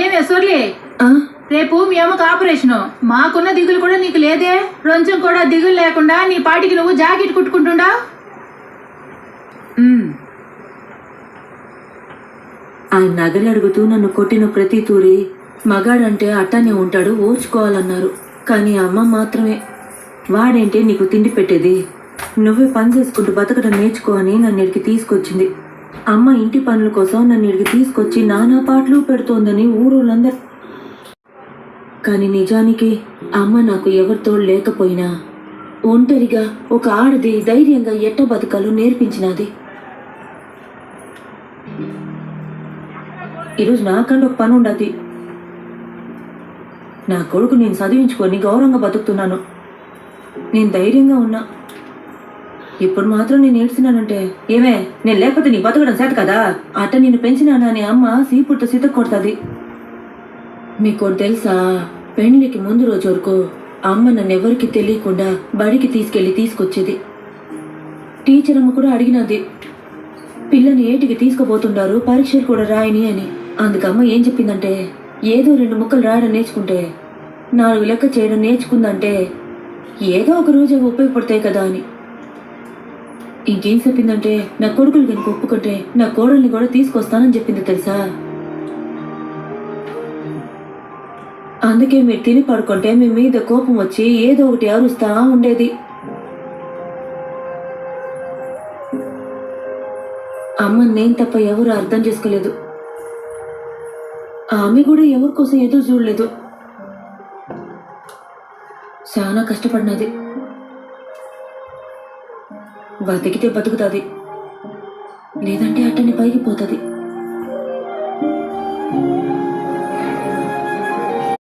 ఏమే సొర్లి, రేపు మీ అమ్మకు ఆపరేషను. మాకున్న దిగులు కూడా నీకు లేదే? కొంచెం కూడా దిగులు లేకుండా నీ పాటికి నువ్వు జాకెట్ కుట్టుకుంటుండా? ఆయన నగలు అడుగుతూ నన్ను కొట్టిన ప్రతి తూరి మగాడంటే అట్టానే ఉంటాడు, ఓర్చుకోవాలన్నారు. కానీ అమ్మ మాత్రమే వాడేంటే నీకు తిండి పెట్టేది, నువ్వే పని చేసుకుంటూ బతకడం నేర్చుకో అని నన్ను ఇడికి తీసుకొచ్చింది. అమ్మ ఇంటి పనుల కోసం నన్ను ఇడికి తీసుకొచ్చి నానా పాటలు పెడుతోందని ఊరోళ్ళందరూ. కానీ నిజానికి అమ్మ నాకు ఎవరితో లేకపోయినా ఒంటరిగా ఒక ఆడది ధైర్యంగా ఎట్ట బతకాలో నేర్పించినది. ఈరోజు నాకంటే ఒక పని ఉండదు. నా కొడుకు నేను చదివించుకొని గౌరవంగా బతుకుతున్నాను, నేను ధైర్యంగా ఉన్నా. ఇప్పుడు మాత్రం నేను ఏడ్చినానంటే ఏమే, నేను లేకపోతే నీ బతకడం చేత కదా, అట్ట నిన్ను పెంచినానా అని అమ్మ సీపుట్ట సిత కొడుతుంది. మీకు తెలుసా, పెళ్లికి ముందు రోజు వరకు అమ్మ నన్ను ఎవరికి తెలియకుండా బడికి తీసుకొచ్చేది. టీచర్ అమ్మ కూడా అడిగినది, పిల్లని ఏటికి తీసుకుపోతుండారు, పరీక్షలు కూడా రాయని అని. అందుకమ్మ ఏం చెప్పిందంటే, ఏదో 2 ముక్కలు రాయడం నేర్చుకుంటే 4 లెక్క చేయడం నేర్చుకుందంటే ఏదో ఒక రోజు అవి ఉపయోగపడతాయి కదా అని. ఇంకేం చెప్పిందంటే, నా కొడుకులు కనుక ఒప్పుకుంటే నా కోడల్ని కూడా తీసుకొస్తానని చెప్పింది తెలుసా. అందుకే మీరు తిని పడుకుంటే మీ మీద కోపం వచ్చి ఏదో ఒకటి అరుస్తా ఉండేది. అమ్మ నేను తప్ప ఎవరు అర్థం చేసుకోలేదు. ఆమె కూడా ఎవరి కోసం ఎదురు చూడలేదు. చాలా కష్టపడినది. బతికితే బతుకుతుంది, లేదంటే అట్టని పైకి పోతుంది.